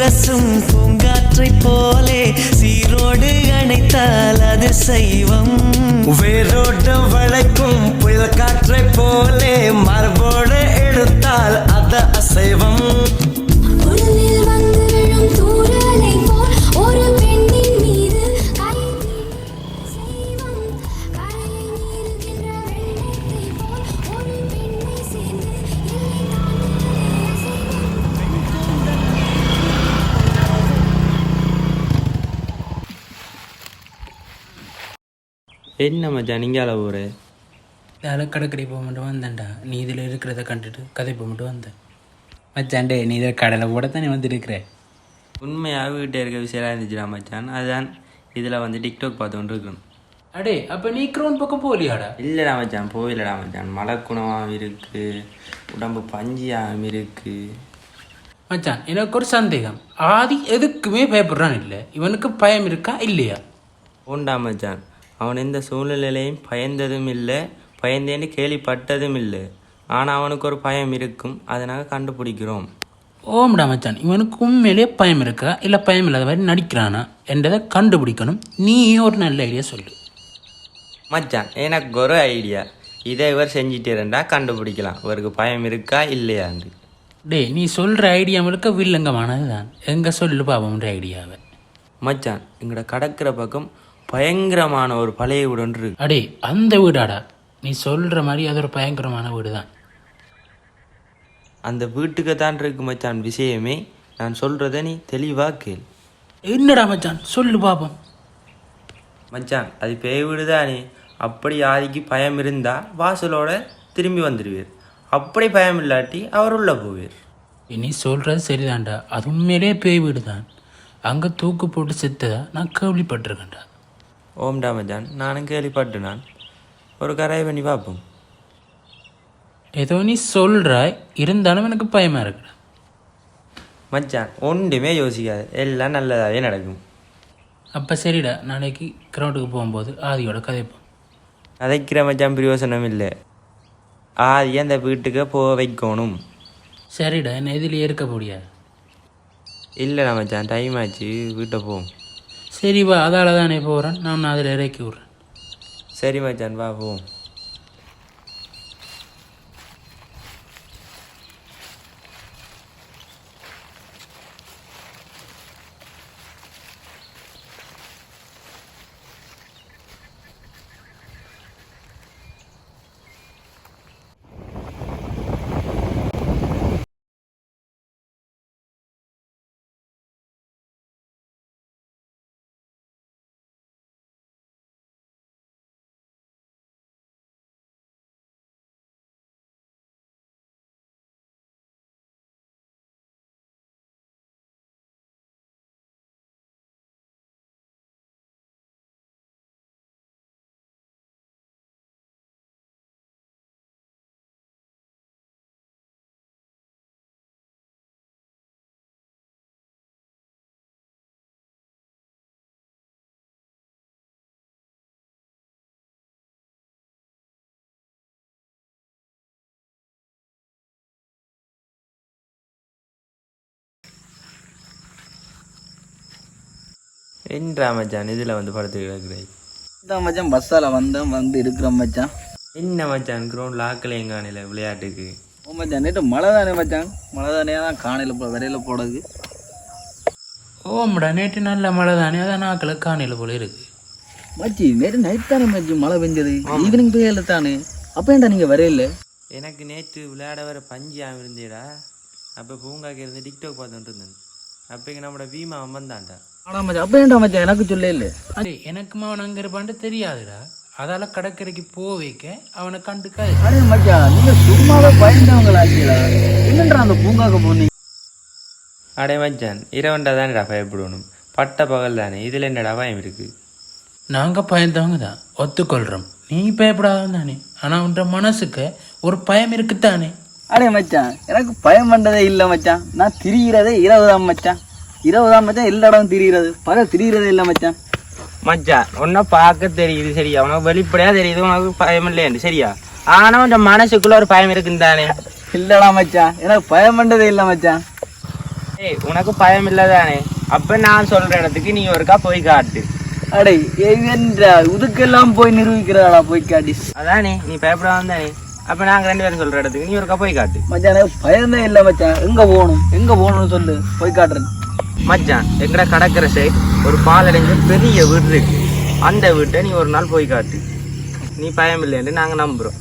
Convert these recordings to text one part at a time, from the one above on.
உரசும் பூங்காற்றை போலே சீரோடு அணைத்தால் அது சைவம். வேரோடு வளைக்கும் புயல் காற்றை போலே மரபோடு எடுத்தால் அது அசைவம். என்ன மச்சான் நீங்கள் அளவு ஒரு வேலை கடற்கரை போக மட்டும் வந்தேன்டா. நீ இதில் இருக்கிறத கண்டுட்டு கதை போக மட்டும் வந்தேன் மச்சான்டே. நீ இதில் கடலை போட தானே வந்துருக்கிற. உண்மையாக வீட்டை இருக்க விஷயம் இருந்துச்சுடா மச்சான். அதுதான் இதில் வந்து டிக்டாக் பார்த்து கொண்டு இருக்கணும். அடே அப்போ நீ க்ரௌண்ட் பக்கம் போகலையாடா? இல்லைடா மச்சான், போயிடலடா மச்சான். மழை குணமாகவும் இருக்குது, உடம்பு பஞ்சியாகவும் இருக்குது மச்சான். எனக்கு ஒரு சந்தேகம், ஆதி எதுக்குமே பயப்படுறான் இல்லை, இவனுக்கு பயம் இருக்கா இல்லையா? உண்டா மச்சான், அவன் எந்த சூழ்நிலையிலையும் பயந்ததும் இல்லை, பயந்தேன்னு கேள்விப்பட்டதும் இல்லை. ஆனால் அவனுக்கு ஒரு பயம் இருக்கும், அதை நாங்கள் கண்டுபிடிக்கிறோம். ஓம்டா மச்சான், இவனுக்கு உண்மையிலே பயம் இருக்கா இல்லை பயம் இல்லாத மாதிரி நடிக்கிறானா என்றதை கண்டுபிடிக்கணும். நீ ஒரு நல்ல ஐடியா சொல்லு மச்சான். எனக்கு ஒரு ஐடியா, இதை இவர் செஞ்சிட்டேருண்டா கண்டுபிடிக்கலாம் இவருக்கு பயம் இருக்கா இல்லையாண்டு. டே நீ சொல்கிற ஐடியா முழுக்க வில்லங்கமானது தான். எங்கே சொல்லு பாப்போம்ன்ற ஐடியாவை. மச்சான், எங்களோட கடற்கரை பக்கம் பயங்கரமான ஒரு பழைய வீடு ஒன்று இருக்கு. அடே அந்த வீடாடா? நீ சொல்கிற மாதிரி அது ஒரு பயங்கரமான வீடு தான். அந்த வீட்டுக்கு தான் இருக்கு மச்சான் விஷயமே. நான் சொல்கிறத நீ தெளிவாக கேள். என்னடா மச்சான் சொல்லு பாப்போம். மச்சான், அது பேய் வீடு தானே. அப்படி ஆதிக்கு பயம் இருந்தால் வாசலோட திரும்பி வந்துடுவீர். அப்படி பயம் இல்லாட்டி அவர் உள்ள போவீர். நீ சொல்கிறது சரிதான்டா, அது உண்மையிலே பேய் வீடு தான். அங்கே தூக்கு போட்டு செத்ததா நான் கேள்விப்பட்டிருக்கேன்டா. ஓம்டா மச்சான், நானும் கேள்விப்பட்டு. நான் ஒரு கரையை பண்ணி பார்ப்போம். ஏதோ நீ சொல்கிறாய், இருந்தாலும் எனக்கு பயமாக இருக்குடா மச்சான். ஒன்றுமே யோசிக்காது, எல்லாம் நல்லதாகவே நடக்கும். அப்போ சரிடா, நாளைக்கு கிரவுண்டுக்கு போகும்போது ஆதியோட கதைப்போம். கதைக்கிற மச்சான் பிரயோசனம் இல்லை, ஆதி அந்த வீட்டுக்கு போக வைக்கணும். சரிடா, என்ன இதில் இருக்க முடியாது. இல்லைடா மச்சான், டைம் ஆச்சு, வீட்டை போவோம். சரி வா, அதால் தானே போகிறேன், நான் அதில் இறக்கி விட்றேன். சரி மச்சான், வா போவோம். என்றா மச்சான் இதில் வந்து படுத்து கிடக்குறாய்? இதான் மச்சான் பஸ்ஸால் வந்து இருக்கிறோம் மச்சான். என்ன மச்சான் கிரௌண்டில் ஆக்கலையும் காணையில் விளையாட்டுக்கு? ஓ மச்சான், நேற்று மழை தானே மச்சான், மழை தானே தான் காணையில் விரையில் போடுறது. ஓம்டா, நேற்று நல்ல மழை தானே, அதான் நாக்களை காணையில் போல இருக்குது. மச்சி நேற்று நைட் தானே மச்சி மழை பெஞ்சது, ஈவினிங் போயில தானே. அப்போ ஏன்டா நீங்கள் வரையில? எனக்கு நேற்று விளையாட வர பஞ்சியாக இருந்தேடா. அப்போ பூங்காக்கு இருந்து டிக்டாக் பார்த்துட்டு இருந்தேன். அப்போ இங்கே நம்மளோட வீமா வந்தான்டா. ஆனால் மச்சான் அப்போ ஏன்டா மச்சான் எனக்கு சொல்ல இல்லை? அதே எனக்குமா அவன் அங்கே இருப்பான்ட்டு தெரியாதுடா. அதால் கடற்கரைக்கு வைக்க அவனை கண்டுக்காது. அரே மச்சான், நீங்கள் சும்மாவே பயந்தவங்களாச்சீங்களா? என்னன்றா அந்த பூங்காக்க போனீங்க? அடே மச்சான், இரவண்டா தானேடா பயப்படணும், பட்ட பகல் தானே, இதில் என்னடா பயம் இருக்குது? நாங்கள் பயந்தவங்க தான், ஒத்துக்கொள்கிறோம். நீ பயப்படாதவன் தானே, ஆனால் உன்ற மனசுக்கு ஒரு பயம் இருக்குத்தானே. அடே மச்சான், எனக்கு பயம் பண்ணதே இல்லை மச்சான். நான் திரிகிறதே இரவு தான் மச்சான். இரவு தான் மச்சான், எல்லா இடமும் திரிகிறது, பகல் திரிகிறதே இல்லை மச்சான். மச்சான் உன்னை பார்க்க தெரியுது சரியா, உனக்கு வெளிப்படையாக தெரியுது உனக்கு பயம் இல்லையாண்டு சரியா, ஆனால் உன் மனசுக்குள்ள ஒரு பயம் இருக்குன்னு தானே. இல்லடா மச்சான், எனக்கு பயம் பண்ணதே இல்லை மச்சான். ஏய் உனக்கு பயம் இல்லதானே? அப்ப நான் சொல்ற இடத்துக்கு நீ ஒருக்கா போய் காட்டு. அடே என்ற இதுக்கெல்லாம் போய் நிரூபிக்கிறாடா போய் காட்டி. அதானே நீ பயப்படாம தானே. அப்ப நாங்க 2 பேரும் சொல்ற இடத்துக்கு நீ ஒருக்கா போய் காட்டு. மச்சான் எனக்கு பயமே இல்லை மச்சான். எங்க போகணும்னு சொல்லு, போய் காட்டுறேன். மச்சான் எங்கட கடற்கரை சைட் ஒரு பாலடைஞ்ச பெரிய வீடு இருக்கு. அந்த வீட்டை நீ ஒரு நாள் போய் காட்டு. நீ பயம் இல்லைன்னு நாங்க நம்புறோம்.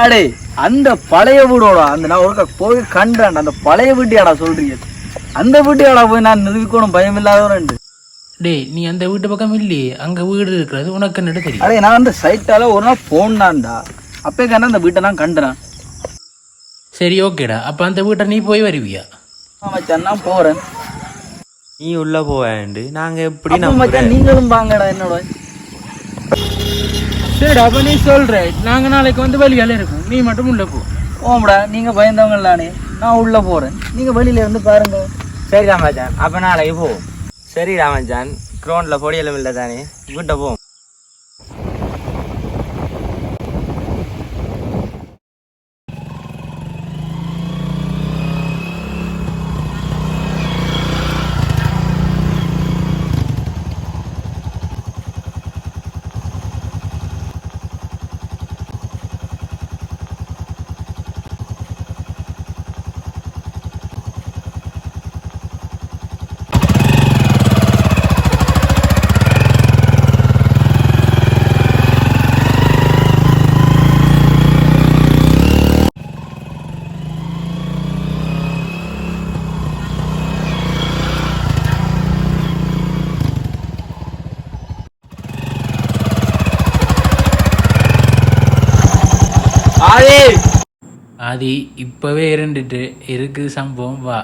அடே அந்த பழைய வீடோட அந்த நான் ஒரு போய் கண்டான். அந்த பழைய வீட்டையாடா சொல்றீங்க? அந்த வீட்டையாடா போய் நான் நிரூபிக்கணும் பயம் இல்லாதவன். டேய் நீ அந்த வீட்டு பக்கம் இல்லையே, அங்க வீடு இருக்கிறது உனக்கு என்னட்டு தெரியும்? அடே நான் அந்த சைட்டால ஒரு நாள் போனான்டா, அப்பே கண்டா அந்த வீட்டை நான் கண்டுறேன். சரி ஓகேடா, அப்ப அந்த வீட்டை நீ போய் வருவியா? மச்சான் நான் போறேன். நீ உள்ள போவேண்டு நாங்க எப்படி அப்ப மச்சான் நீங்களும் வாங்கடா என்னோட. சரி அப்ப நீ சொல்ற, நாங்க நாளைக்கு வந்து வெளியால இருக்கோம், நீ மட்டும் உள்ள போ. ஓம்டா நீங்க பயந்தவங்களானே, நான் உள்ள போறேன், நீங்க வெளியில இருந்து பாருங்க. சரி ராமஜான், அப்ப நாளைக்கு போவோம். சரி ராமஜான், கிரௌண்ட்ல பொடியலும் இல்லை தானே, வீட்டை போவோம். ஆதி இப்பவே இருந்துட்டு இருக்கு சம்பவம், வா.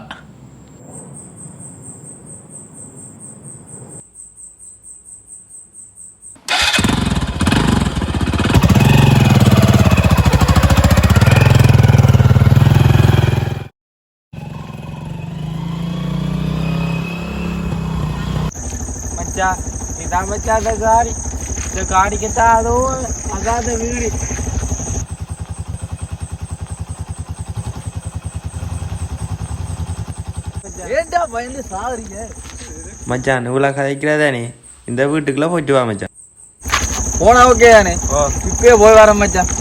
மச்சா இதான் மச்சா அந்த காடி, இந்த காடிக்குத்தான் அதுவும் அதான் அந்த வீடு. ஏண்டா பயந்து சாவறீங்க? மச்சான் இவ்வளோ கதைக்கிறதானே, இந்த வீட்டுக்குள்ள போயிட்டு வா மச்சான். போனா ஓகே தானே? இப்பயே போய் வரேன் மச்சான்.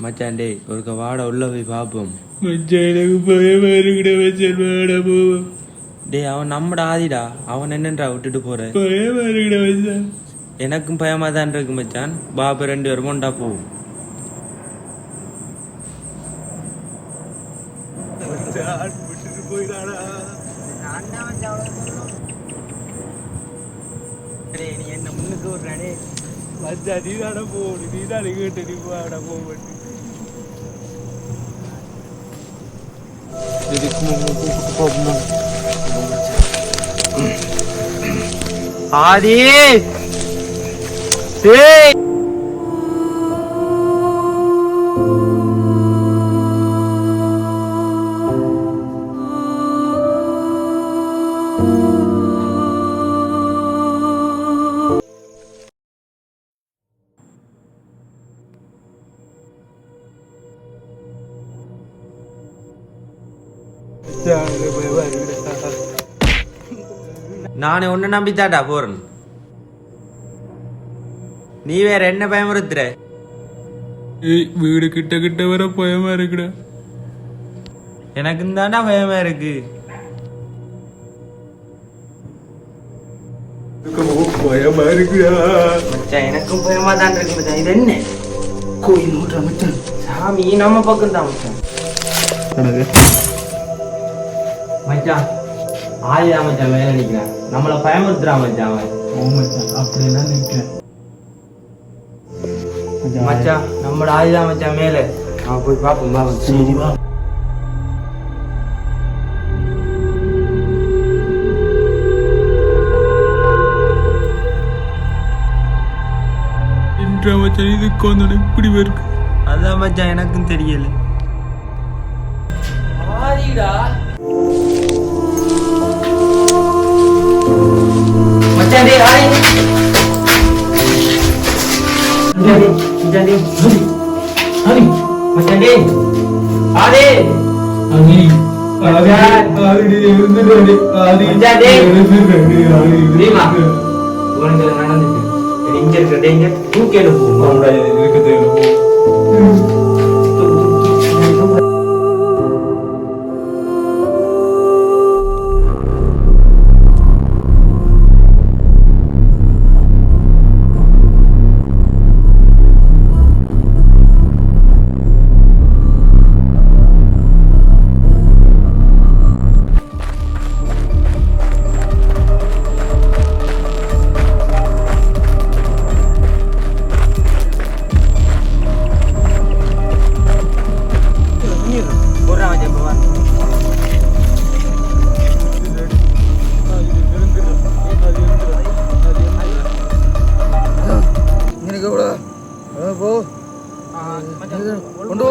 மச்சான் டேய் ஒருக்க வாட உள்ள போய் பார்ப்போம். மச்சான் எனக்கு பயமா இருக்குடா மச்சான், வாடா போவோம். டேய் அவன் நம்மட ஆதிடா, அவன் என்னன்றா விட்டுட்டு போற? பயமா இருக்குடா மச்சான். எனக்கும் பயமா தான் இருக்கு மச்சான். பாபு 2 பேரும் கொண்டா போவோம். நீ என்ன முன்னுக்கு விடுறானே மச்சான், நீ தானே போகணும், நீ தானே கேட்டு நீ வாடா போக. ஆதி டேய் நானே உன்னை நம்பித்தாடா போறேன். நீ வேற என்ன பயமுறுத்துற? வீடு கிட்ட கிட்ட வர பயமா இருக்குடா. எனக்கு தாண்டா பயமா இருக்கு. பயமா இருக்குடா மச்சான் எனக்கும் பயமா தான் இருக்கு மச்சான். இது என்ன கோயில் விடுற மச்சான்? சாமி நம்ம பக்கம் தான் மச்சான். மச்சான் ஆதிதான் மச்சான் மேல நிக்கிறான், நம்மள பயமுறுத்துறான் மச்சான் அவன். மச்சான் அப்படின்னா நினைக்கிறேன் மச்சான் நம்மளோட ஆதிதான் மச்சான் மேல. அவன் போய் பார்ப்போம் வா மச்சான். சரி வா. மச்சான் இதுக்கு வந்தோட இப்படி இருக்கு. அதான் மச்சான் எனக்கும் தெரியல. ஆதிடா மச்சான் டேய் ஆதி மச்சான் டேய் ஆதி மச்சான் டேய் ஆதி ஆதி ஆதி இருந்துடே ஆதி மச்சான் டேய் ஆதி நீமா உனக்கு நடந்துச்சு. இங்க இருக்க டேய் இங்க தூக்கில போங்க இருக்குது. கொண்டு